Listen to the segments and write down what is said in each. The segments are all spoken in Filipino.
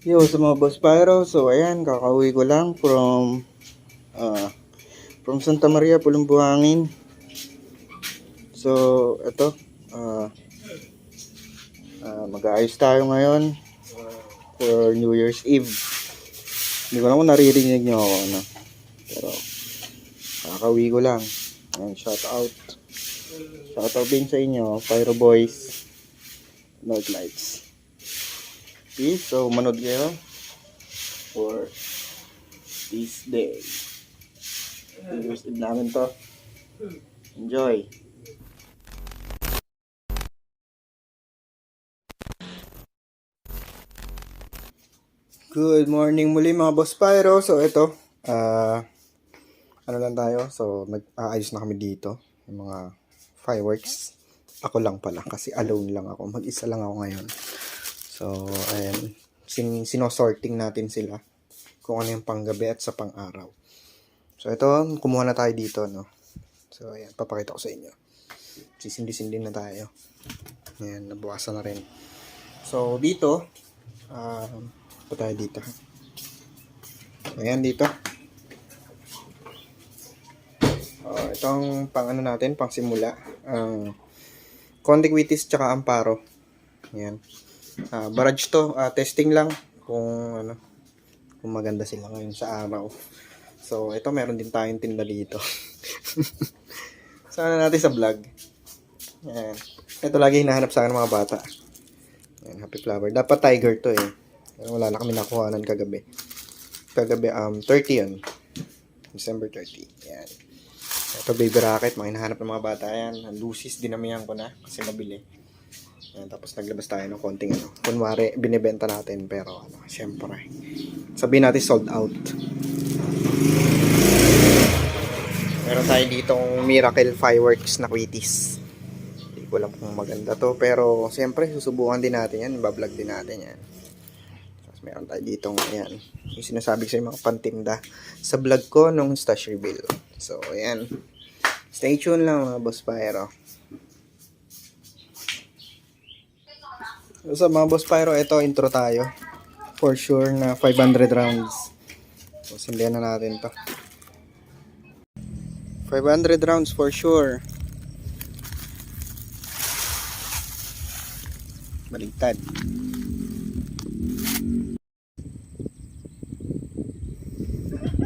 Yo, sa mga boss Pyro, so ayan, kakauwi ko lang uh, from Santa Maria, Pulong Buhangin. So, ito, uh, mag-aayos tayo ngayon for New Year's Eve. Hindi ko lang kung naririnig nyo ako, ano. Pero, kakauwi ko lang. Ayan, shout out. Shout out din sa inyo, Pyro Boys, North Lights. Okay, so manood kayo for this day. New Year's Eve namin to. Enjoy! Good morning muli mga boss Pyro. So ito, ano lang tayo. So nag-aayos na kami dito. Yung mga fireworks. Ako lang pala kasi alone lang ako. Mag-isa lang ako ngayon. So ayan, sinosorting natin sila kung ano yung panggabi at sa pang-araw. So ito, kumuha na tayo dito, no. So ayan, papakita ko sa inyo. Sisindi-sindi na tayo. Ayan, nabukasan na rin. So dito, pa tayo dito. Ayan dito. Itong pang ano natin, pang simula. Condiquitis tsaka amparo. Ayan. Barrage to, testing lang kung ano, kung maganda sila ngayon sa araw. So ito, meron din tayong tinda dito. Sana natin sa vlog. Ayan. Ito lagi hinahanap sa akin ng mga bata. Ayan, happy flower. Dapat tiger to eh. Pero wala na kami nakuhanan kagabi. Kagabi 30 yun. December 30. Ayan. Ito baby rocket. Mga hinahanap ng mga bata. Ayan. Lucis dinamihan ko na kasi mabili. Ayan, tapos naglabas tayo ng konting ano. Kunwari, binibenta natin. Pero ano, syempre. Sabihin natin sold out. Meron tayo ditong Miracle Fireworks na Quitis. Hindi ko alam kung maganda to. Pero syempre, susubukan din natin yan. Bablog din natin yan. Tapos meron tayo ditong, ayan. Yung sinasabi ko sa mga pantinda sa vlog ko nung stash reveal. So, ayan. Stay tuned lang mga boss Pyro. So, sa mga boss Pyro, ito intro tayo. For sure na 500 rounds. So, sindihan na natin to. 500 rounds for sure. Baligtad.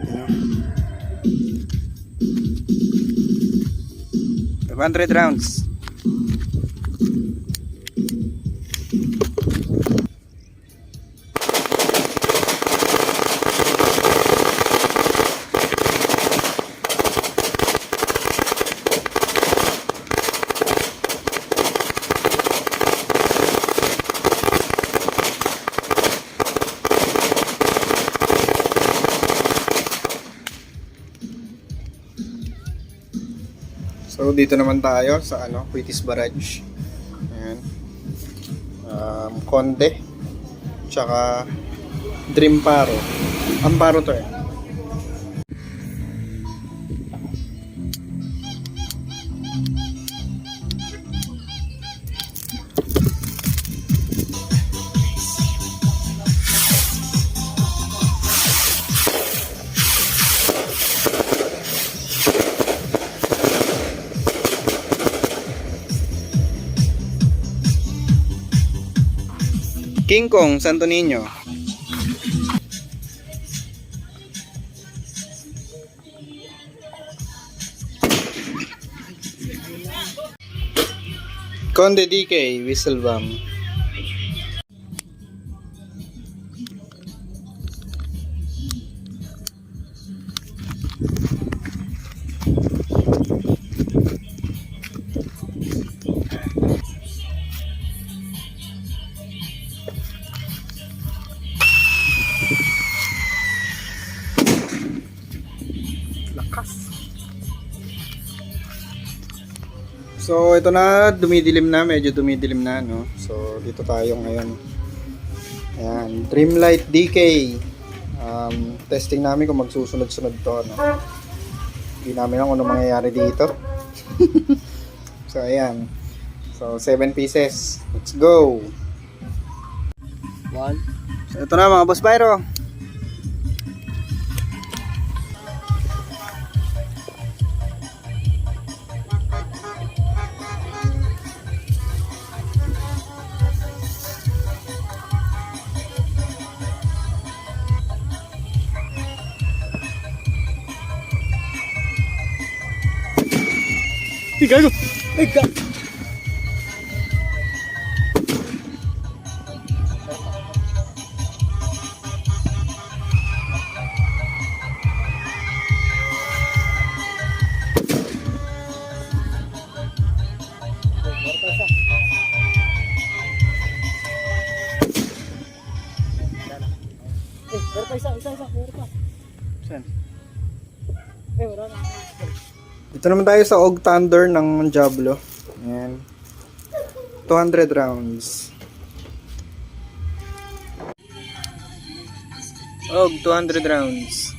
Ano? 500 rounds. So dito naman tayo sa ano, Quitis Barrage. Ayan. Conde tsaka Dreamparo. Amparo to eh. King Kong, Santo Niño. Conde DK, Whistle Bomb. So ito na, dumidilim na, medyo dumidilim na, no. So dito tayo ngayon. Ayan, Dreamlight DK. Testing namin kung magsusunod-sunod to, no. Hindi namin alam kung ano mangyayari dito. So ayan. So 7 pieces. Let's go. 1, So, ito na mga Boss Byro. Gago! Ay, gago! Meron pa isa. Meron pa. Saan? Wala na. Dito naman tayo sa Og Thunder ng Diablo. Ayan. 200 rounds. Og 200 rounds.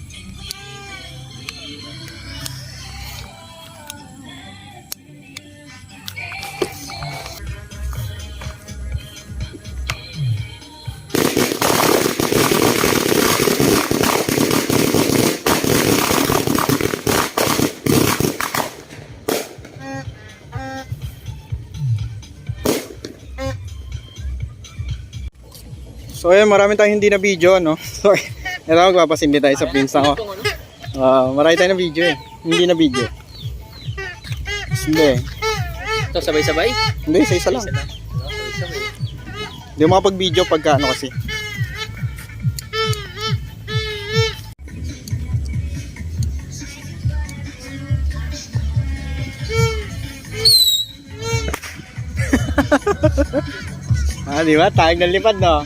So ayan, marami tayong hindi na video, no? Sorry. Ito, magpapasindi tayo sa pinsa ko. Marami tayong na video eh. Hindi na video. Hindi. Ito, sabay-sabay? Hindi, isa-isa lang. Hindi mo makapag-video pagka ano kasi. Di ba? Tayag ng lipad, no?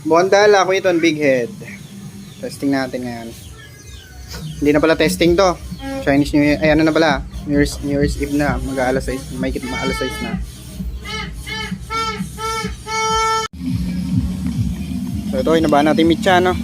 Bondal, ako ito on Big Head. Testing natin ngayon. Hindi na pala testing to. Chinese New Year, ay ano na pala, New Year's Eve na, mag-aalas 6, may kit maalas 6 na. So ito, inabahan natin mitya, no?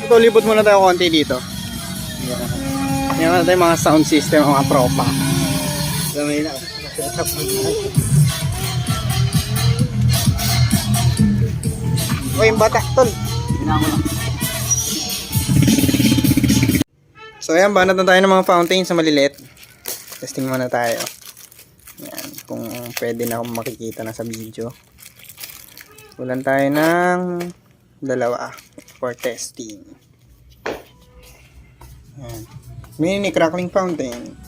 Ito, libot muna tayo konti dito. Yan natin mga sound system, mga propa. Gamay na. Uy, yung batak, tol. So, ayan, banat na tayo ng mga fountain sa malilit. Testing muna tayo. Yan, kung pwede na akong makikita na sa video. Kulan tayo ng dalawa for testing. Yan. Mini crackling fountain.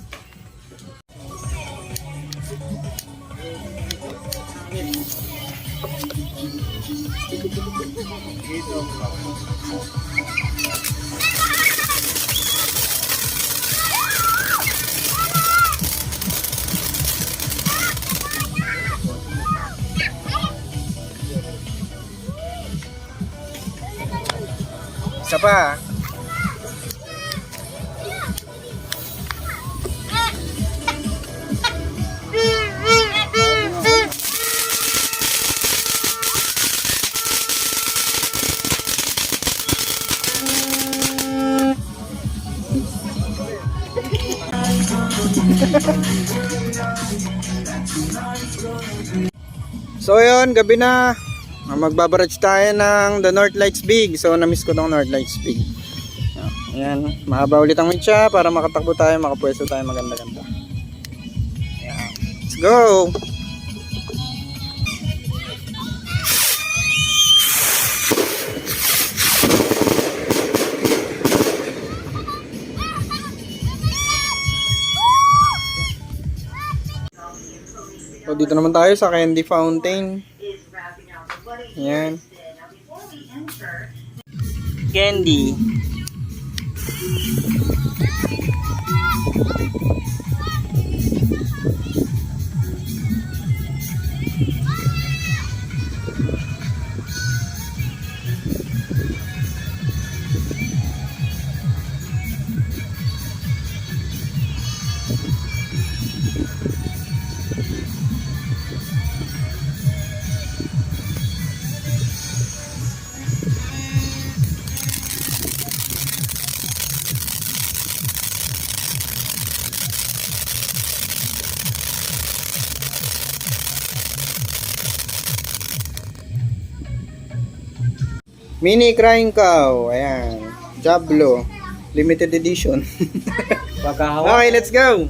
Isa pa. So yun, gabi na. Magbabarage tayo ng The North Lights Big. So na-miss ko tong North Lights Big. Ayan, mahaba ulit ang mitya para makatakbo tayo, makapwesto tayo maganda-ganda. Ayan. Let's go! So dito naman tayo sa Candy Fountain. Ayan. Candy. Mini Crying Cow. Ayan. Diablo. Limited edition. Okay, let's go.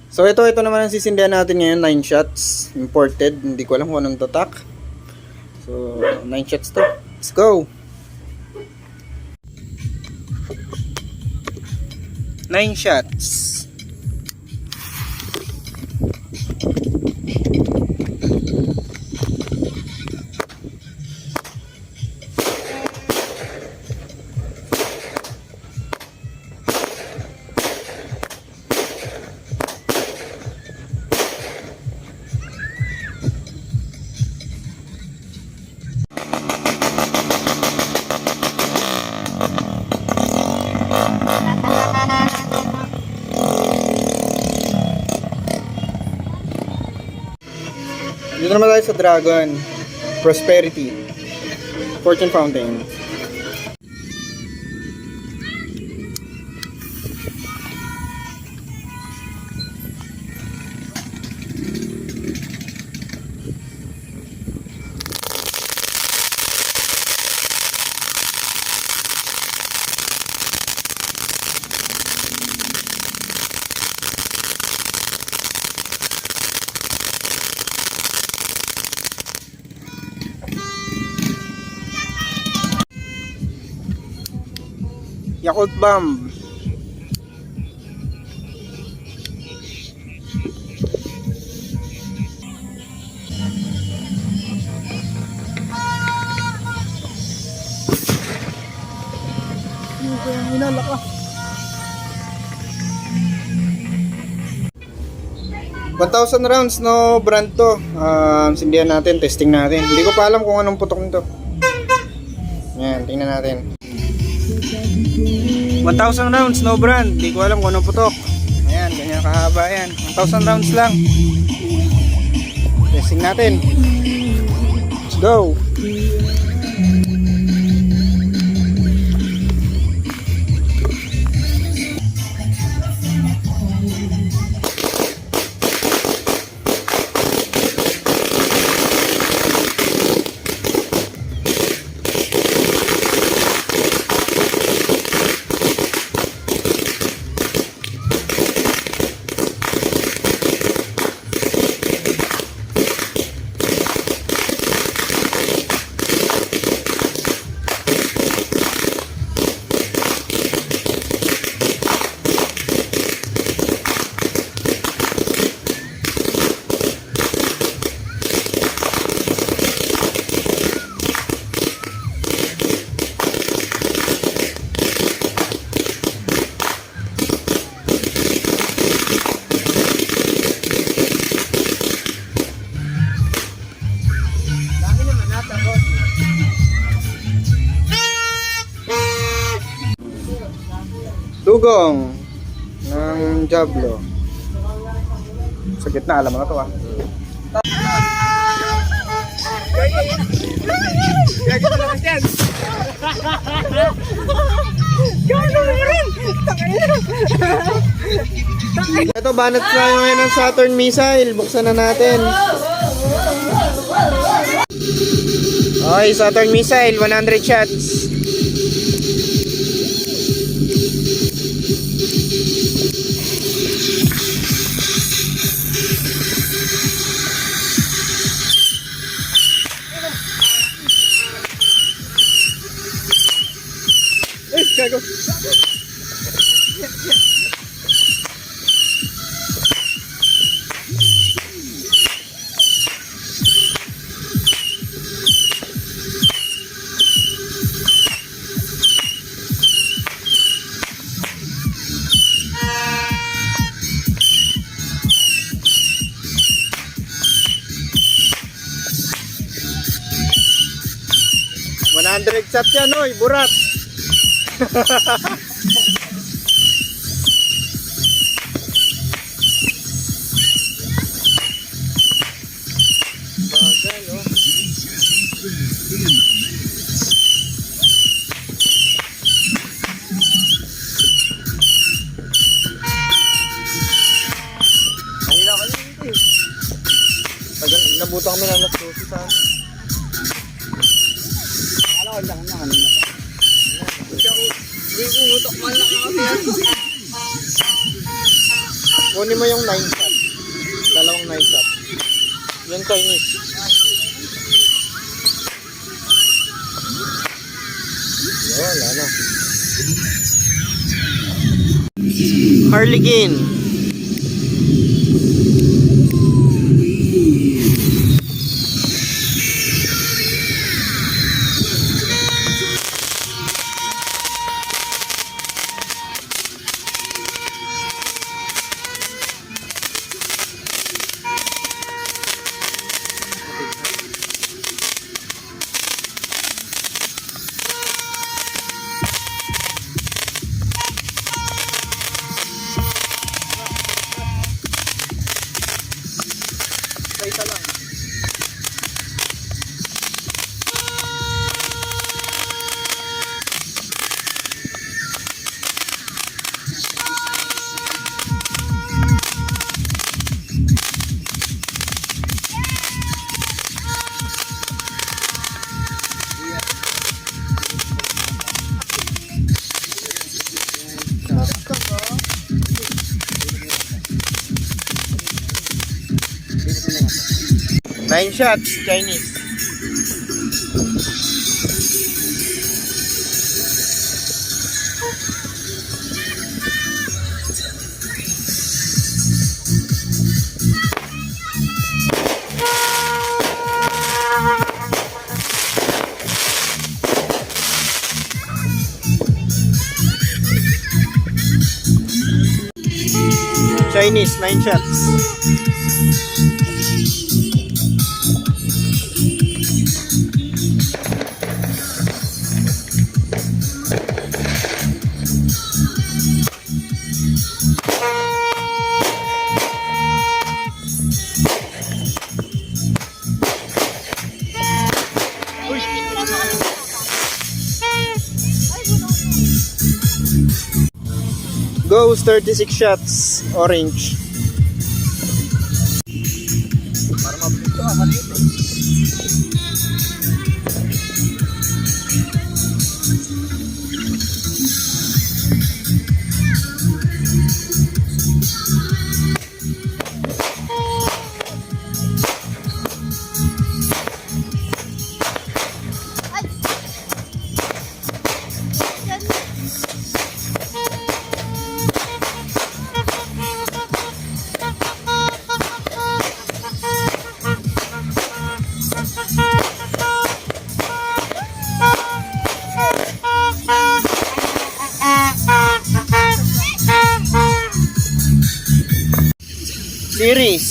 So ito naman ang sisindihan natin ngayon, 9 shots, imported, hindi ko alam kung anong tatak. So 9 shots to. Let's go. 9 shots. Dito naman tayo sa Dragon Prosperity Fortune Fountain. Yakult Bomb. Hinala ka. 1,000 rounds no brand to. Sindihan natin, testing natin. Hindi ko pa alam kung anong putok nito. Yan, tingnan natin. 1,000 rounds, no brand. Hindi ko alam kung anong putok. Ayan, ganyan kahaba yan. 1,000 rounds lang. Testing natin. Let's go. Dugong ng Diablo. Sa gitna, alam mo na to ah. Gagi malakas yan. Gagi mo rin. Ito, banat tayo ngayon ng Saturn missile. Buksan na natin. Okay, Saturn missile, 100 shots. Gago. Shot yan, oy, burat. Bagal, oh. Kanina ka dito eh. Tagal, nabutan kami ng alas 12 sa amin. Alam ko lang na kanina pa. Hindi ko utok man lang ako yan. Kunin mo yung 9 shot. Dalawang 9 shot. Yung Chinese. Yun, ano. Harlequin. Isa lang. Nine shots, Chinese. Chinese, 9 shots. Goes 36 shots, orange. Para mabilis ka, kanina. Series.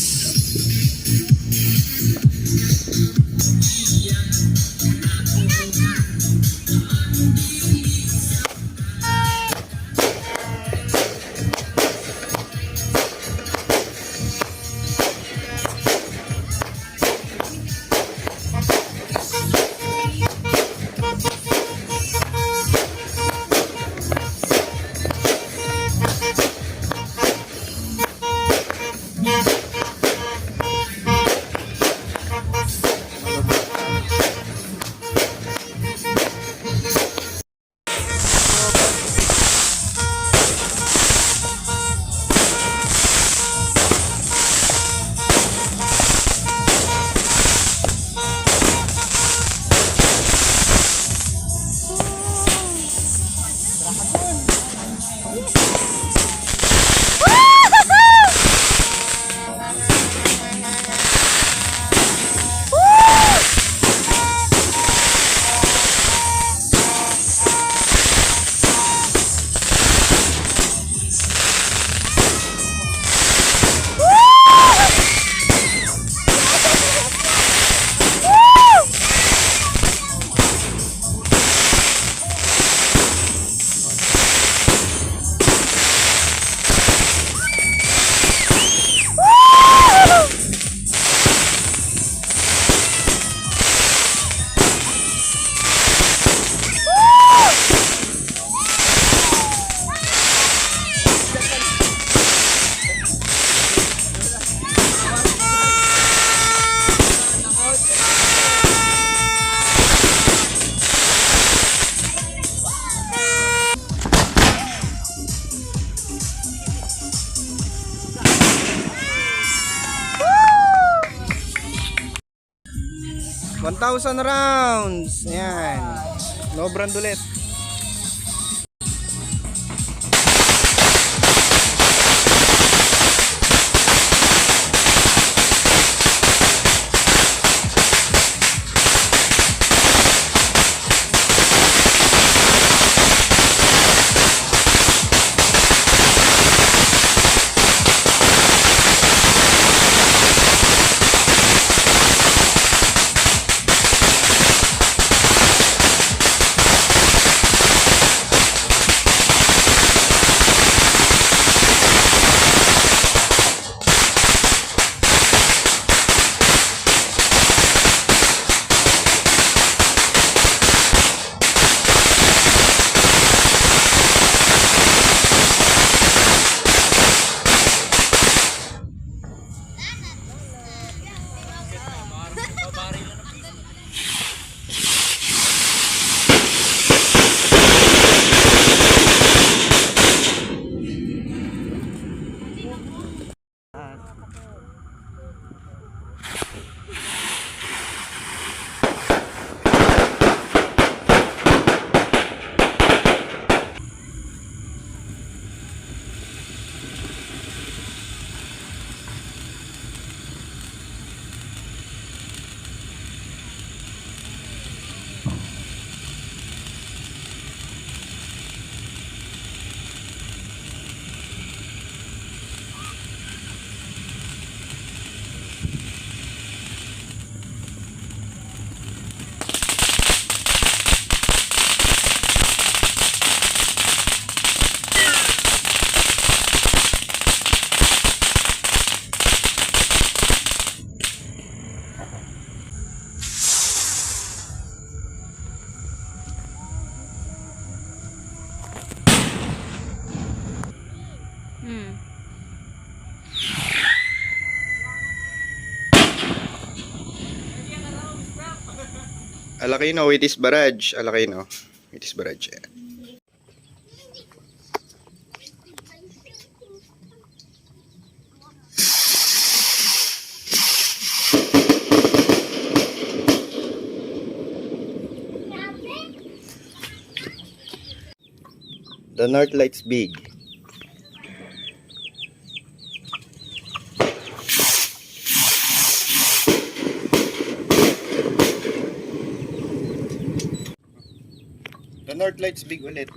1,000 rounds. Yan. No brand ulit. Alakino, Wheaties Barrage. Alakino, Wheaties Barrage. Yan. The North Lights Big. The North Lights Big ulit.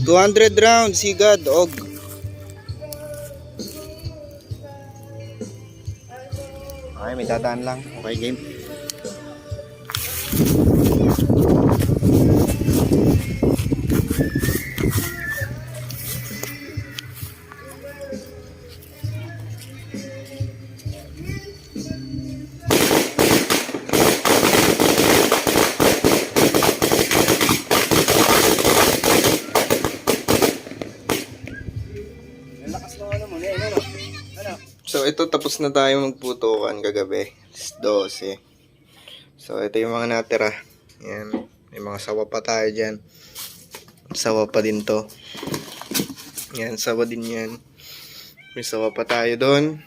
$200 rounds, Sigad, Og. Okay, may dadaan lang. Okay, game. So ito, tapos na tayo magputukan kagabi. 12. So ito yung mga natira. Yan. May mga sawa pa tayo dyan. Sawa pa din to. Yan, sawa din yan. May sawa pa tayo doon.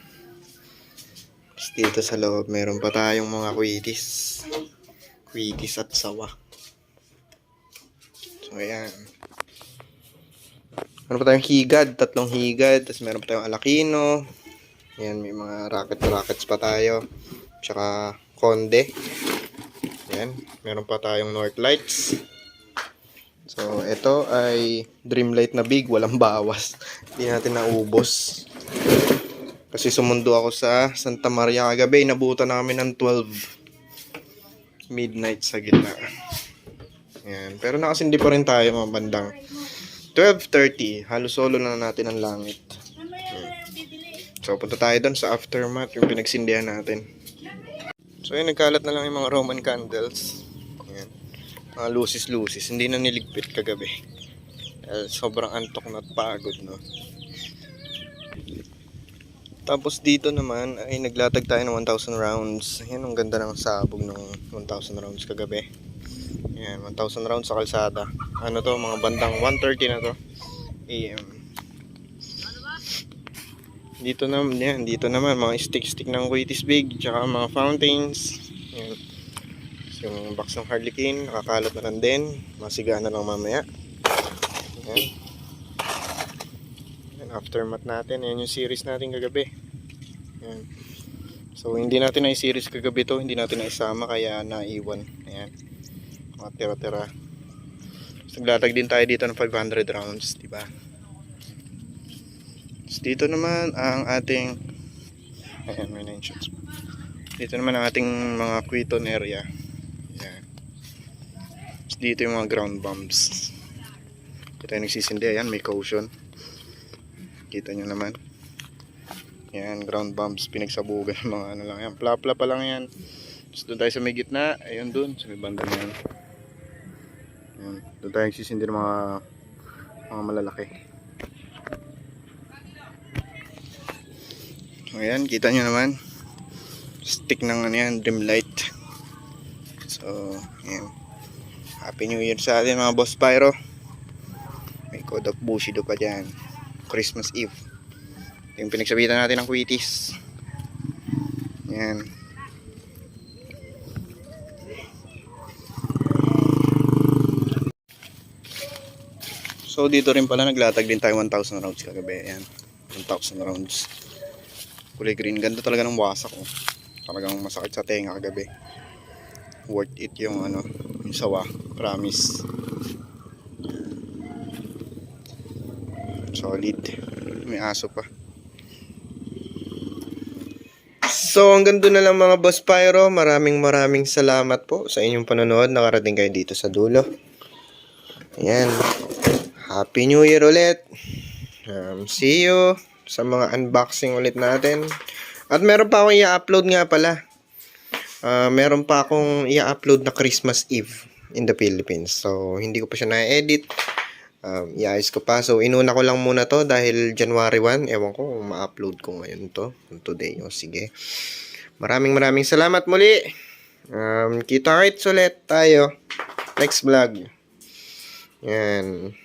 Tapos dito sa loob, meron pa tayong mga Wheaties. Wheaties at sawa. So ayan. Meron pa tayong higad, 3 higad. Tapos meron pa tayong alakino. Yan, may mga rockets pa tayo. Tsaka konde. Yan, meron pa tayong North Lights. So, ito ay Dreamlight na big, walang bawas. Hindi natin naubos. Kasi sumundo ako sa Santa Maria kagabi. Nabutan namin ng 12 midnight sa gitna. Yan, pero nakasindi pa rin tayo mga bandang 12:30. Halos solo na natin ang langit. So, punta tayo doon sa aftermath, yung pinagsindihan natin. So, yun, nagkalat na lang yung mga Roman candles. Ayan. Mga lusis-lusis. Hindi na niligpit kagabi. Sobrang antok na at pagod, no? Tapos dito naman ay naglatag tayo ng 1,000 rounds. Ayan, ang ganda ng sabog ng 1,000 rounds kagabi. Ayan, 1,000 rounds sa kalsada. Ano to, mga bandang 1:30 na to AM. Dito naman mga stick ng Wheaties Big, tsaka mga fountains. Ayan. So, yung box ng Harlequin, nakakalot na lang din. Masiga na lang mamaya. Ayan. Ayan, aftermath natin. Ayan yung series natin kagabi. Ayan. So, hindi natin na-series kagabi to. Hindi natin na-isama, kaya naiwan. Ayan. Mga tira-tira. So, naglatag din tayo dito ng 500 rounds, diba? So, dito naman ang ating, ayan, may 9 shots. Dito naman ang ating mga Quiton area. Ayan. So, dito yung mga ground bombs. Ito tayo nagsisindi. Ayan, may caution. Kita nyo naman. Ayan, ground bombs. Pinagsabugan mga ano lang yan. Plapla pa lang yan. So, doon tayo sa may gitna. Ayun doon. Sa may banda na yan. Ayan. Doon tayo nagsisindi ng mga malalaki. Ayan, kita nyo naman. Stick ng ano yan, dim light. So, ayan. Happy New Year sa atin mga Boss Pyro. May code of Bushido pa dyan. Christmas Eve. Yung pinagsabitan natin ng Wheaties. Ayan. So, dito rin pala naglatag din tayo 1,000 rounds kagabi. Ayan. 1,000 rounds. Kulay green. Ganda talaga ng wasak. Oh. Talagang masakit sa tenga kagabi. Worth it yung ano, yung sawa. Promise. Solid. May aso pa. So hanggang doon na lang mga Boss Pyro. Maraming salamat po sa inyong panonood. Nakarating kayo dito sa dulo. Ayan. Happy New Year ulit. See you sa mga unboxing ulit natin. At meron pa akong i-upload nga pala. Meron pa akong i-upload na Christmas Eve in the Philippines. So, hindi ko pa siya na-edit. I-ayos ko pa. So, inuna ko lang muna to dahil January 1. Ewan ko kung ma-upload ko ngayon to. Today. O, sige. Maraming salamat muli. Kita-kits ulit tayo. Next vlog. Yan.